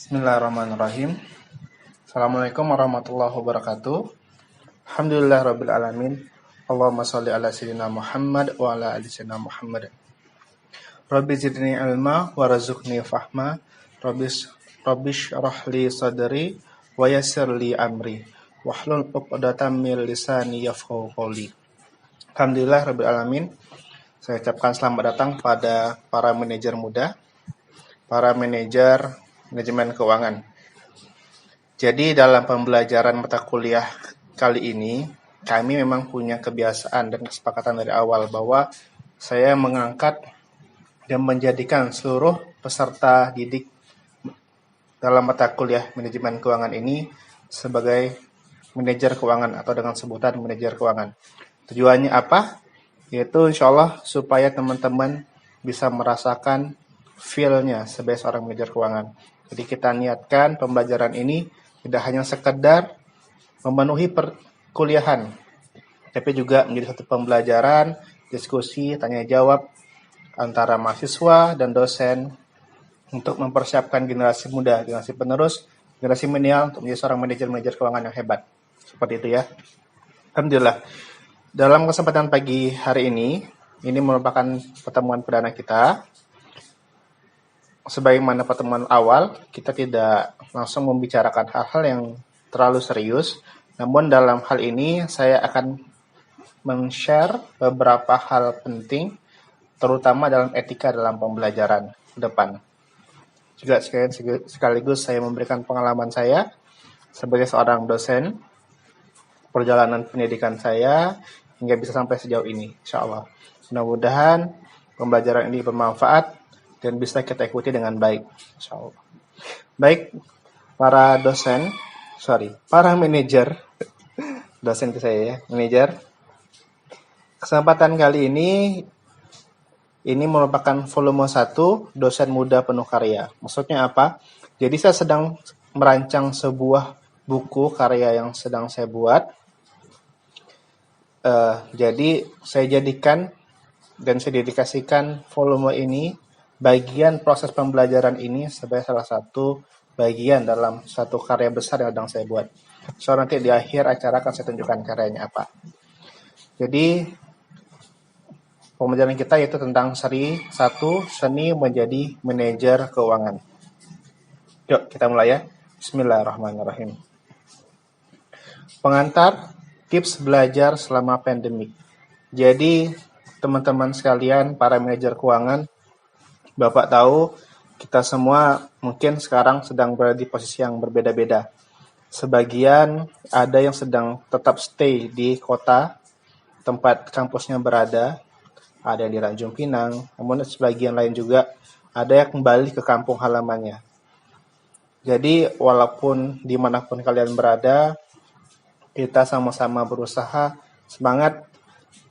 Bismillahirrahmanirrahim. Assalamualaikum warahmatullahi wabarakatuh. Alhamdulillahirabbil alamin. Allahumma shalli ala sayyidina Muhammad wa ala ali sayyidina Muhammad. Rabbi zidni ilma warzuqni fahma. Rabbish rahli sadri wa yassir li amri. Wahlul 'uqdatam min lisani yafqahu qawli. Alhamdulillahirabbil alamin. Saya ucapkan selamat datang pada para manajer muda, para manajer manajemen keuangan. Jadi dalam pembelajaran mata kuliah kali ini, kami memang punya kebiasaan dan kesepakatan dari awal bahwa saya mengangkat dan menjadikan seluruh peserta didik dalam mata kuliah manajemen keuangan ini sebagai manajer keuangan atau dengan sebutan manajer keuangan. Tujuannya apa? Yaitu insya Allah supaya teman-teman bisa merasakan feel-nya sebagai seorang manajer keuangan. Jadi kita niatkan pembelajaran ini tidak hanya sekedar memenuhi perkuliahan, tapi juga menjadi satu pembelajaran, diskusi, tanya jawab antara mahasiswa dan dosen untuk mempersiapkan generasi muda, generasi penerus, generasi milenial untuk menjadi seorang manajer keuangan yang hebat. Seperti itu ya. Alhamdulillah. Dalam kesempatan pagi hari ini merupakan pertemuan perdana kita. Sebagaimana pertemuan awal, kita tidak langsung membicarakan hal-hal yang terlalu serius. Namun dalam hal ini saya akan men-share beberapa hal penting, terutama dalam etika dalam pembelajaran ke depan. Juga sekaligus saya memberikan pengalaman saya sebagai seorang dosen, perjalanan pendidikan saya hingga bisa sampai sejauh ini, insya Allah. Mudah-mudahan pembelajaran ini bermanfaat dan bisa kita ikuti dengan baik, insya Allah. Baik, para manajer, dosen itu saya ya, manajer. Kesempatan kali ini merupakan volume 1, dosen muda penuh karya. Maksudnya apa? Jadi saya sedang merancang sebuah buku karya yang sedang saya buat. Jadi saya jadikan dan saya dedikasikan volume ini, bagian proses pembelajaran ini sebagai salah satu bagian dalam satu karya besar yang sedang saya buat. So nanti di akhir acara akan saya tunjukkan karyanya apa. Jadi pembelajaran kita yaitu tentang seri 1, seni menjadi manajer keuangan. Yuk kita mulai ya. Bismillahirrahmanirrahim. Pengantar, tips belajar selama pandemik. Jadi teman-teman sekalian, para manajer keuangan, Bapak tahu kita semua mungkin sekarang sedang berada di posisi yang berbeda-beda. Sebagian ada yang sedang tetap stay di kota tempat kampusnya berada, ada yang di Tanjung Pinang, namun sebagian lain juga ada yang kembali ke kampung halamannya. Jadi walaupun dimanapun kalian berada, kita sama-sama berusaha, semangat,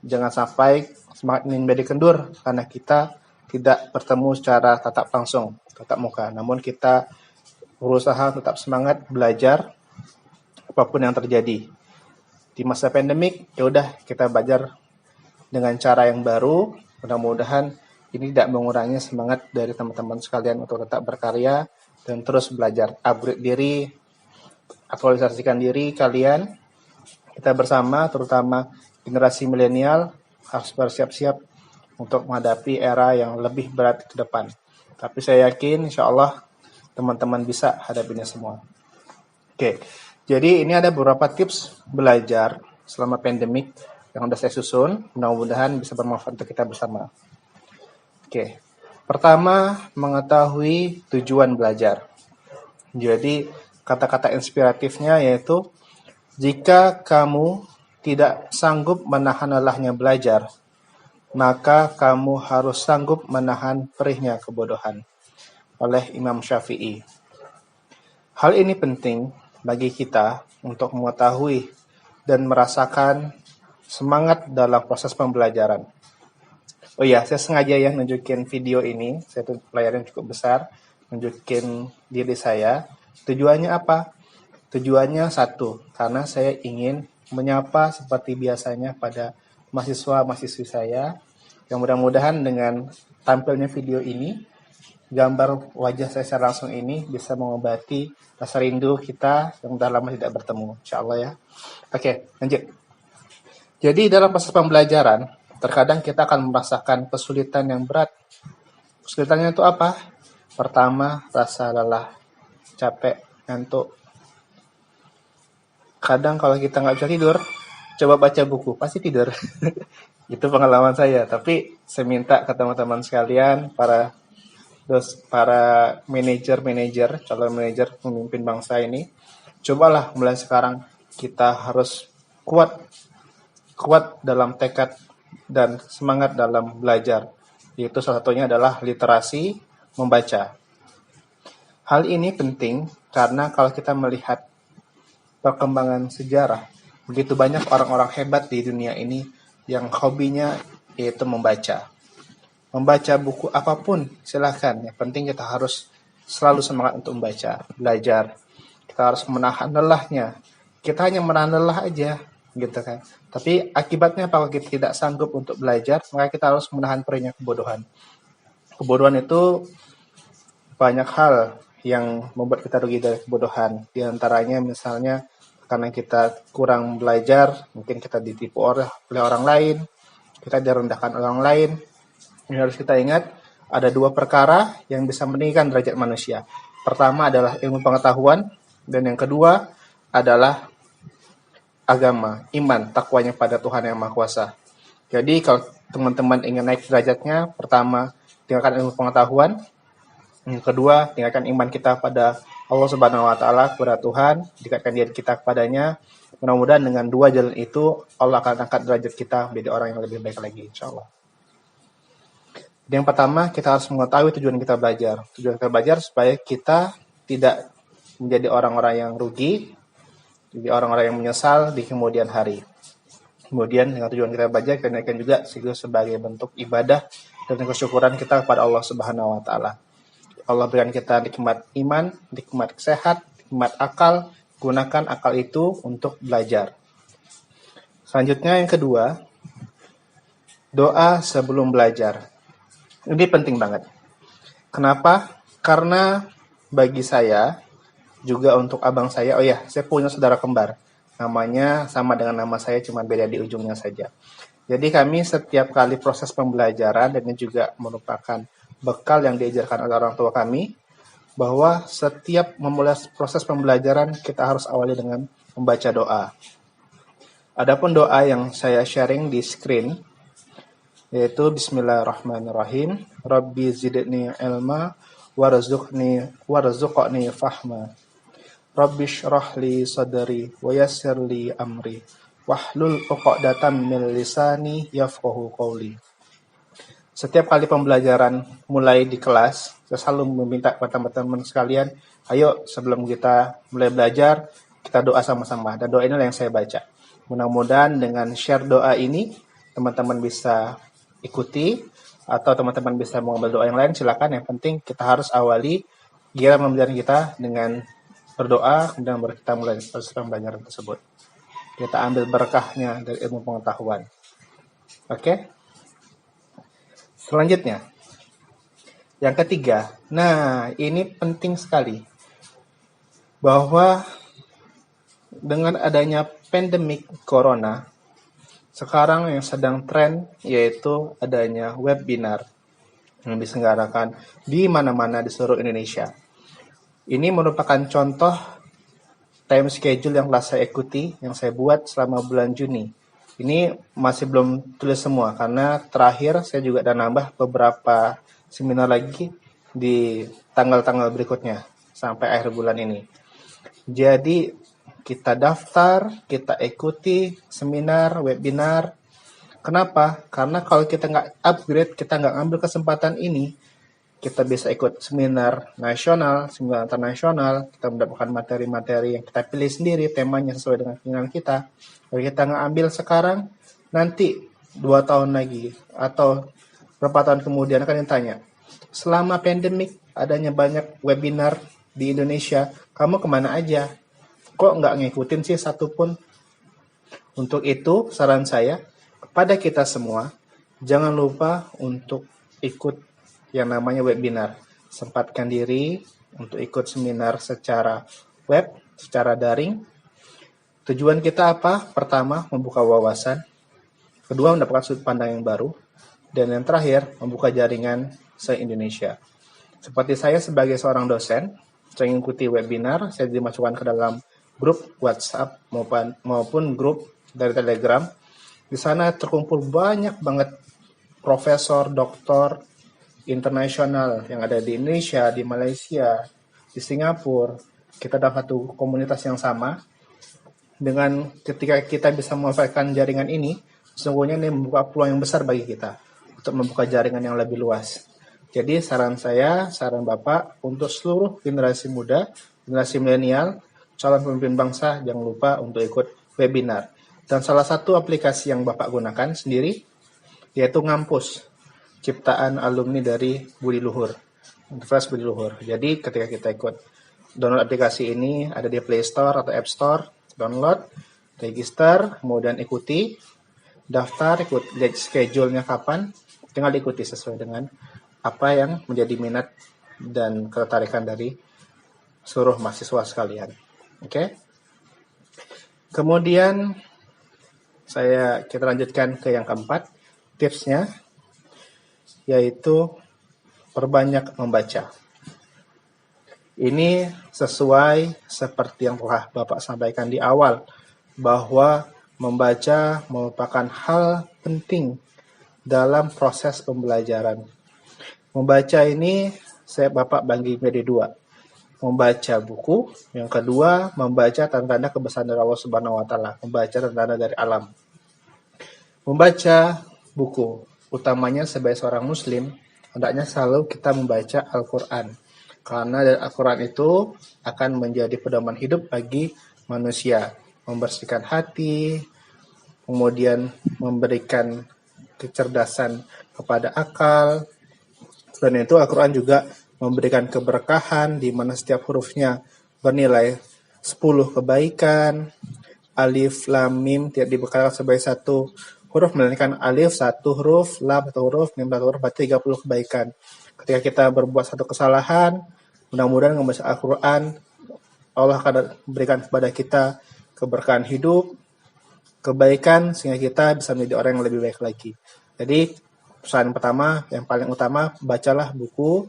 jangan sampai semangat ini menjadi kendur karena kita tidak bertemu secara tatap langsung, tatap muka. Namun kita berusaha tetap semangat belajar apapun yang terjadi. Di masa pandemik, ya udah kita belajar dengan cara yang baru. Mudah-mudahan ini tidak mengurangi semangat dari teman-teman sekalian untuk tetap berkarya dan terus belajar, upgrade diri, aktualisasikan diri kalian. Kita bersama, terutama generasi milenial, harus bersiap-siap untuk menghadapi era yang lebih berat ke depan. Tapi saya yakin insya Allah teman-teman bisa hadapinya semua. Oke, jadi ini ada beberapa tips belajar selama pandemik yang sudah saya susun. Mudah-mudahan bisa bermanfaat untuk kita bersama. Oke, pertama mengetahui tujuan belajar. Jadi kata-kata inspiratifnya yaitu, jika kamu tidak sanggup menahan lelahnya belajar, maka kamu harus sanggup menahan perihnya kebodohan. Oleh Imam Syafi'i. Hal ini penting bagi kita untuk mengetahui dan merasakan semangat dalam proses pembelajaran. Oh iya, saya sengaja ya nunjukin video ini, saya tuh layarnya cukup besar, nunjukin diri saya. Tujuannya apa? Tujuannya satu, karena saya ingin menyapa seperti biasanya pada mahasiswa-mahasiswi saya, yang mudah-mudahan dengan tampilnya video ini gambar wajah saya secara langsung ini bisa mengobati rasa rindu kita yang sudah lama tidak bertemu, insya Allah ya. Oke, lanjut. Jadi dalam proses pembelajaran, terkadang kita akan merasakan kesulitan yang berat. Kesulitannya itu apa? Pertama, rasa lelah, capek, ngantuk. Kadang kalau kita nggak bisa tidur, coba baca buku, pasti tidur. Itu pengalaman saya. Tapi saya minta ke teman-teman sekalian, para manajer, calon manajer pemimpin bangsa ini, cobalah mulai sekarang kita harus kuat dalam tekad dan semangat dalam belajar. Yaitu salah satunya adalah literasi membaca. Hal ini penting karena kalau kita melihat perkembangan sejarah, begitu banyak orang-orang hebat di dunia ini yang hobinya yaitu membaca. Membaca buku apapun, silahkan. Yang penting kita harus selalu semangat untuk membaca, belajar. Kita harus menahan lelahnya. Kita hanya menahan lelah aja, gitu kan. Tapi akibatnya kalau kita tidak sanggup untuk belajar, maka kita harus menahan perihnya kebodohan. Kebodohan itu banyak hal yang membuat kita rugi dari kebodohan. Di antaranya misalnya karena kita kurang belajar, mungkin kita ditipu oleh orang lain, kita direndahkan orang lain. Yang harus kita ingat, ada dua perkara yang bisa meninggikan derajat manusia. Pertama adalah ilmu pengetahuan, dan yang kedua adalah agama, iman, takwanya pada Tuhan Yang Maha Kuasa. Jadi kalau teman-teman ingin naik derajatnya, pertama tingkatkan ilmu pengetahuan, yang kedua tingkatkan iman kita pada Allah Subhanahu Wa Taala, kepada Tuhan, tingkatkan diri kita kepadanya. Mudah-mudahan dengan dua jalan itu Allah akan angkat derajat kita menjadi orang yang lebih baik lagi, insya Allah. Yang pertama, kita harus mengetahui tujuan kita belajar. Tujuan kita belajar supaya kita tidak menjadi orang-orang yang rugi, jadi orang-orang yang menyesal di kemudian hari. Kemudian dengan tujuan kita belajar, kita naikkan juga sebagai bentuk ibadah dan kesyukuran kita kepada Allah Subhanahu Wa Taala. Allah berikan kita nikmat iman, nikmat sehat, nikmat akal. Gunakan akal itu untuk belajar. Selanjutnya yang kedua, doa sebelum belajar. Ini penting banget. Kenapa? Karena bagi saya, juga untuk abang saya, saya punya saudara kembar. Namanya sama dengan nama saya, cuma beda di ujungnya saja. Jadi kami setiap kali proses pembelajaran, dan ini juga merupakan bekal yang diajarkan oleh orang tua kami, bahwa setiap memulai proses pembelajaran, kita harus awali dengan membaca doa. Adapun doa yang saya sharing di screen, yaitu Bismillahirrahmanirrahim. Rabbi zidni ilma warzuqni fahma. Rabbi syrah li sadri wa yassir li amri wahlul 'uqdatam min lisani yafqahu qawli. Setiap kali pembelajaran mulai di kelas, saya selalu meminta kepada teman-teman sekalian, ayo sebelum kita mulai belajar, kita doa sama-sama. Dan doa inilah yang saya baca. Mudah-mudahan dengan share doa ini, teman-teman bisa ikuti, atau teman-teman bisa mengambil doa yang lain, silakan. Yang penting kita harus awali gira pembelajaran kita dengan berdoa, kemudian kita mulai proses pembelajaran tersebut. Kita ambil berkahnya dari ilmu pengetahuan. Oke? Selanjutnya, yang ketiga. Nah, ini penting sekali. Bahwa dengan adanya pandemik corona, sekarang yang sedang tren yaitu adanya webinar yang diselenggarakan di mana-mana di seluruh Indonesia. Ini merupakan contoh time schedule yang telah saya ikuti, yang saya buat selama bulan Juni. Ini masih belum tulis semua, karena terakhir saya juga ada nambah beberapa seminar lagi di tanggal-tanggal berikutnya, sampai akhir bulan ini. Jadi, kita daftar, kita ikuti seminar, webinar. Kenapa? Karena kalau kita nggak upgrade, kita nggak ambil kesempatan ini, kita bisa ikut seminar nasional, seminar internasional, kita mendapatkan materi-materi yang kita pilih sendiri, temanya sesuai dengan keinginan kita. Kalau kita nggak ambil sekarang, nanti 2 tahun lagi, atau berapa tahun kemudian akan ditanya, selama pandemik adanya banyak webinar di Indonesia, kamu kemana aja? Kok nggak ngikutin sih satupun? Untuk itu, saran saya, kepada kita semua, jangan lupa untuk ikut yang namanya webinar. sempatkan diri untuk ikut seminar secara web, secara daring. Tujuan kita apa? Pertama, membuka wawasan. Kedua, mendapatkan sudut pandang yang baru. Dan yang terakhir, membuka jaringan se-Indonesia. Seperti saya sebagai seorang dosen, saya mengikuti webinar, saya dimasukkan ke dalam grup WhatsApp maupun grup dari Telegram. Di sana terkumpul banyak banget profesor, doktor, internasional yang ada di Indonesia, di Malaysia, di Singapura. Kita dapat satu komunitas yang sama. Dengan ketika kita bisa memanfaatkan jaringan ini, sesungguhnya ini membuka peluang yang besar bagi kita untuk membuka jaringan yang lebih luas. Jadi saran saya, saran Bapak untuk seluruh generasi muda, generasi milenial, calon pemimpin bangsa, jangan lupa untuk ikut webinar. Dan salah satu aplikasi yang Bapak gunakan sendiri yaitu Ngampus, ciptaan alumni dari Budi Luhur, Universitas Budi Luhur. Jadi ketika kita ikut download aplikasi ini, ada di Play Store atau App Store, download, register, kemudian ikuti, daftar, lihat schedule-nya kapan, tinggal ikuti sesuai dengan apa yang menjadi minat dan ketertarikan dari seluruh mahasiswa sekalian. Oke? Kemudian kita lanjutkan ke yang keempat, tipsnya, yaitu perbanyak membaca. Ini sesuai seperti yang telah Bapak sampaikan di awal, bahwa membaca merupakan hal penting dalam proses pembelajaran. Membaca ini Bapak bagi menjadi dua. Membaca buku, yang kedua membaca tanda-tanda kebesaran dari Allah Subhanahu wa taala, membaca tanda-tanda dari alam. Membaca buku, utamanya sebagai seorang muslim, hendaknya selalu kita membaca Al-Qur'an. Karena dari Al-Quran itu akan menjadi pedoman hidup bagi manusia. Membersihkan hati, kemudian memberikan kecerdasan kepada akal. Selain itu Al-Quran juga memberikan keberkahan di mana setiap hurufnya bernilai 10 kebaikan. Alif, lam, mim tidak dibekalkan sebagai satu huruf, melainkan alif satu huruf, lam satu huruf, mim satu huruf, berarti 30 kebaikan. Ketika kita berbuat satu kesalahan, mudah-mudahan membaca Al-Quran, Allah akan berikan kepada kita keberkahan hidup, kebaikan, sehingga kita bisa menjadi orang yang lebih baik lagi. Jadi, pesan pertama, yang paling utama, bacalah buku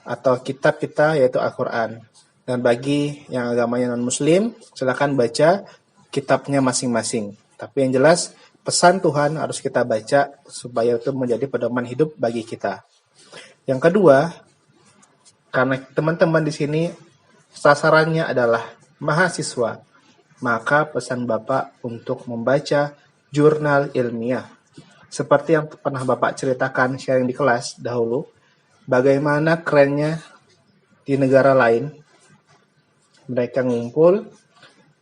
atau kitab kita, yaitu Al-Quran. Dan bagi yang agamanya non-muslim, silakan baca kitabnya masing-masing. Tapi yang jelas, pesan Tuhan harus kita baca, supaya itu menjadi pedoman hidup bagi kita. Yang kedua, karena teman-teman di sini sasarannya adalah mahasiswa, maka pesan Bapak untuk membaca jurnal ilmiah. Seperti yang pernah Bapak ceritakan sharing di kelas dahulu, bagaimana kerennya di negara lain, mereka ngumpul,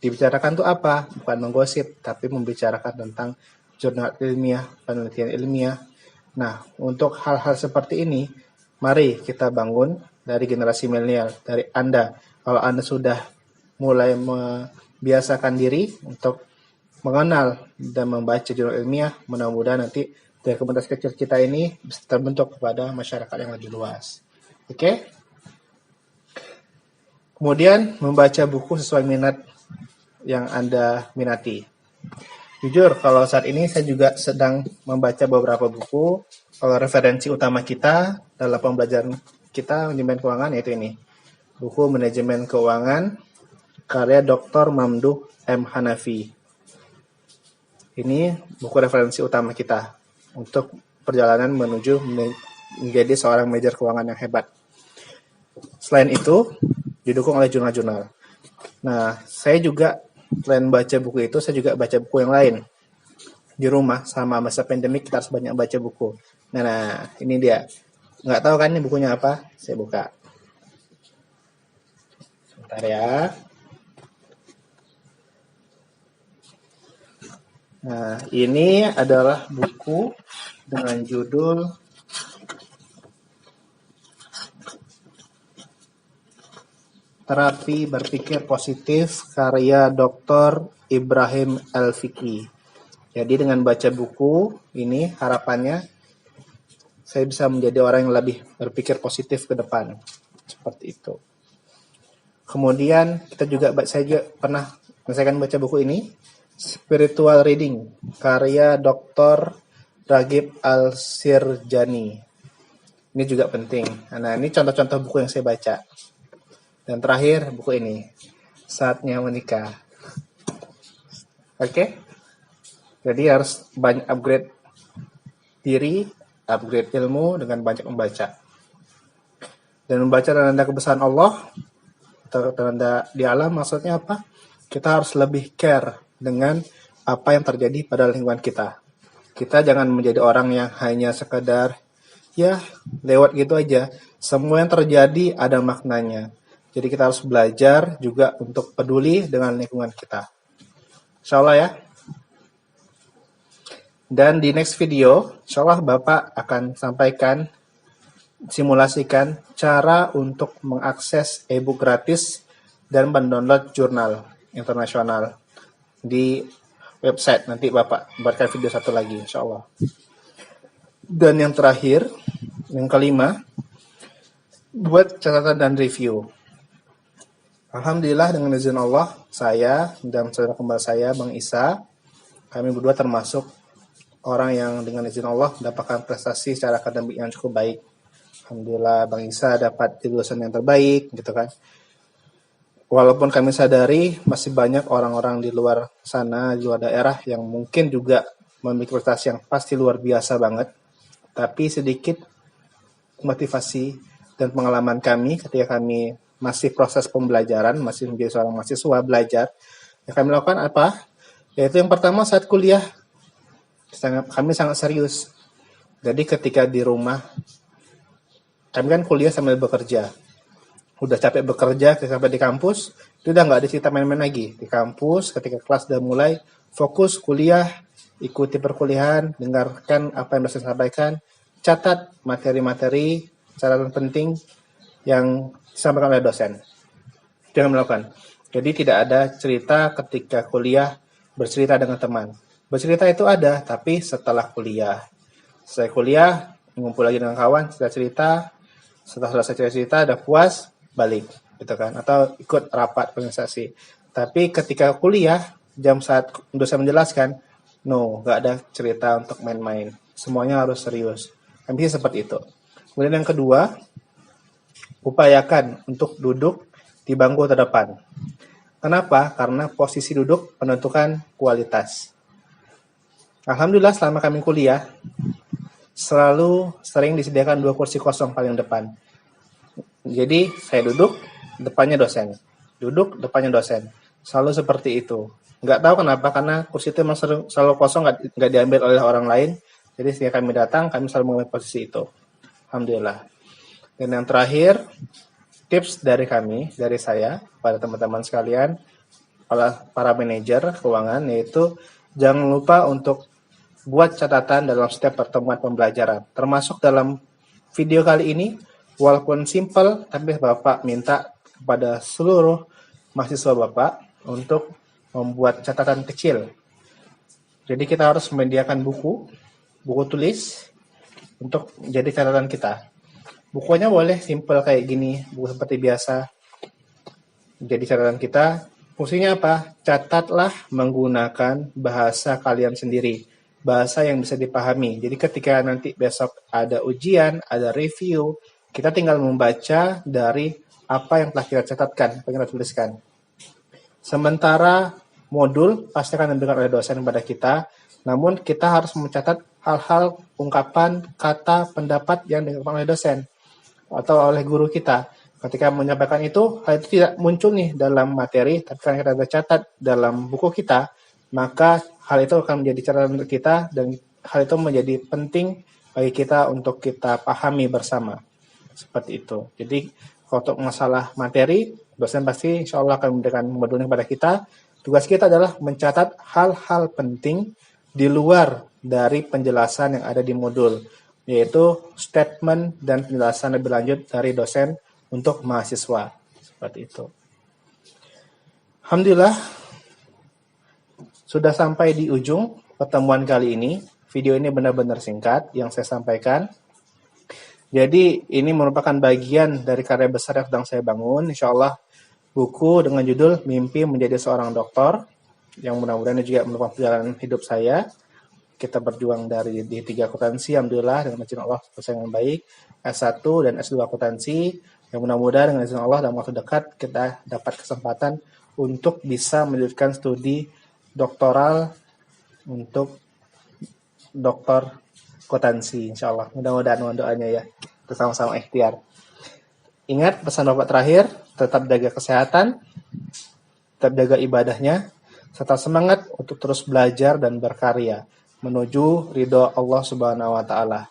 dibicarakan itu apa? Bukan menggosip, tapi membicarakan tentang jurnal ilmiah, penelitian ilmiah. Nah, untuk hal-hal seperti ini, mari kita bangun dari generasi milenial, dari Anda. Kalau Anda sudah mulai membiasakan diri untuk mengenal dan membaca jurnal ilmiah, mudah-mudahan nanti dari komunitas kecil kita ini bisa terbentuk kepada masyarakat yang lebih luas. Oke? Kemudian membaca buku sesuai minat yang Anda minati. Jujur, kalau saat ini saya juga sedang membaca beberapa buku. Kalau referensi utama kita dalam pembelajaran kita manajemen keuangan yaitu ini. Buku Manajemen Keuangan karya Dr. Mamduh M. Hanafi. Ini buku referensi utama kita untuk perjalanan menuju menjadi seorang manajer keuangan yang hebat. Selain itu, didukung oleh jurnal-jurnal. Nah, saya juga selain baca buku itu, saya juga baca buku yang lain. Di rumah, sama masa pandemik, kita harus banyak baca buku. Nah, ini dia. Nggak tahu kan ini bukunya apa? Saya buka. Sebentar ya. Nah, ini adalah buku dengan judul Terapi Berpikir Positif karya Dr. Ibrahim Al-Fiqi. Jadi dengan baca buku ini harapannya saya bisa menjadi orang yang lebih berpikir positif ke depan. Seperti itu. Kemudian saya juga pernah menyelesaikan baca buku ini, Spiritual Reading, karya Dr. Ragib Al-Sirjani. Ini juga penting. Nah, ini contoh-contoh buku yang saya baca. Dan terakhir, buku ini, Saatnya Menikah. Oke? Jadi harus banyak upgrade diri, upgrade ilmu dengan banyak membaca. Dan membaca tanda kebesaran Allah, tanda di alam, maksudnya apa? Kita harus lebih care dengan apa yang terjadi pada lingkungan kita. Kita jangan menjadi orang yang hanya sekedar ya lewat gitu aja. Semua yang terjadi ada maknanya. Jadi kita harus belajar juga untuk peduli dengan lingkungan kita. Insya Allah ya. Dan di next video, insya Allah Bapak akan sampaikan, simulasikan cara untuk mengakses e-book gratis dan mendownload jurnal internasional di website. Nanti Bapak buatkan video satu lagi, insya Allah. Dan yang terakhir, yang kelima, buat catatan dan review. Alhamdulillah dengan izin Allah, saya dan saudara kembar saya, Bang Isa, kami berdua termasuk orang yang dengan izin Allah mendapatkan prestasi secara akademik yang cukup baik. Alhamdulillah Bang Isa dapat lulusan yang terbaik, gitu kan. Walaupun kami sadari masih banyak orang-orang di luar sana, di luar daerah yang mungkin juga memiliki prestasi yang pasti luar biasa banget, tapi sedikit motivasi dan pengalaman kami ketika kami masih proses pembelajaran, masih menjadi seorang mahasiswa belajar, yang kami lakukan apa? Yaitu yang pertama saat kuliah, kami sangat serius. Jadi ketika di rumah, kami kan kuliah sambil bekerja. Udah capek bekerja, sampai di kampus, itu udah nggak ada cerita main-main lagi. Di kampus, ketika kelas udah mulai, fokus kuliah, ikuti perkuliahan, dengarkan apa yang dosen sampaikan, catat materi-materi, catatan penting yang disampaikan oleh dosen. Jangan melakukan. Jadi tidak ada cerita ketika kuliah bercerita dengan teman. Bercerita itu ada, tapi setelah kuliah. Setelah kuliah, ngumpul lagi dengan kawan, cerita. Setelah selesai cerita, udah puas, balik, gitu kan? Atau ikut rapat organisasi. Tapi ketika kuliah, jam saat dosen menjelaskan, no, nggak ada cerita untuk main-main. Semuanya harus serius. Kami seperti itu. Kemudian yang kedua, upayakan untuk duduk di bangku terdepan. Kenapa? Karena posisi duduk menentukan kualitas. Alhamdulillah selama kami kuliah, selalu sering disediakan 2 kursi kosong paling depan. Jadi saya duduk, depannya dosen. Duduk, depannya dosen. Selalu seperti itu. Nggak tahu kenapa, karena kursi itu memang selalu kosong, nggak diambil oleh orang lain. Jadi setiap kami datang, kami selalu mengambil posisi itu. Alhamdulillah. Dan yang terakhir, tips dari kami, dari saya, pada teman-teman sekalian, para manajer keuangan, yaitu jangan lupa untuk buat catatan dalam setiap pertemuan pembelajaran. Termasuk dalam video kali ini, walaupun simple, tapi Bapak minta kepada seluruh mahasiswa Bapak untuk membuat catatan kecil. Jadi kita harus menyediakan buku tulis, untuk jadi catatan kita. Bukunya boleh simple kayak gini, buku seperti biasa. Jadi catatan kita, fungsinya apa? Catatlah menggunakan bahasa kalian sendiri. Bahasa yang bisa dipahami. Jadi ketika nanti besok ada ujian, ada review, kita tinggal membaca dari apa yang telah kita catatkan, apa yang kita tuliskan. Sementara modul pasti akan diberikan oleh dosen kepada kita, namun kita harus mencatat hal-hal, ungkapan, kata, pendapat yang diberikan oleh dosen atau oleh guru kita. Ketika menyampaikan itu, hal itu tidak muncul nih dalam materi, tapi karena kita catat dalam buku kita, maka hal itu akan menjadi catatan untuk kita, dan hal itu menjadi penting bagi kita untuk kita pahami bersama. Seperti itu. Jadi, untuk masalah materi, dosen pasti insya Allah akan memberikan modulnya kepada kita. Tugas kita adalah mencatat hal-hal penting di luar dari penjelasan yang ada di modul, yaitu statement dan penjelasan lebih lanjut dari dosen untuk mahasiswa. Seperti itu. Alhamdulillah, sudah sampai di ujung pertemuan kali ini. Video ini benar-benar singkat yang saya sampaikan. Jadi ini merupakan bagian dari karya besar yang sedang saya bangun. Insya Allah buku dengan judul Mimpi Menjadi Seorang Dokter, yang mudah-mudahan juga merupakan perjalanan hidup saya. Kita berjuang di 3 akuntansi, alhamdulillah dengan izin Allah selesai dengan baik. S1 dan S2 akuntansi, yang mudah-mudahan dengan izin Allah dalam waktu dekat kita dapat kesempatan untuk bisa melanjutkan studi doktoral untuk dokter akuntansi, insya Allah. Mudah-mudahan mohon doanya ya, kita sama-sama ikhtiar. Ingat pesan Bapak terakhir, tetap jaga kesehatan, tetap jaga ibadahnya, serta semangat untuk terus belajar dan berkarya menuju ridho Allah Subhanahu wa taala.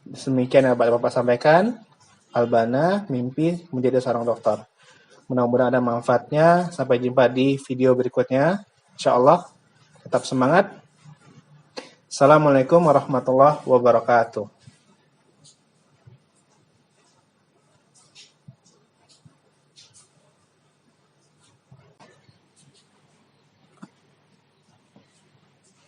Demikian yang Bapak sampaikan, Albana mimpi menjadi seorang dokter. Mudah-mudahan ada manfaatnya. Sampai jumpa di video berikutnya. Insyaallah tetap semangat. Assalamualaikum warahmatullahi wabarakatuh.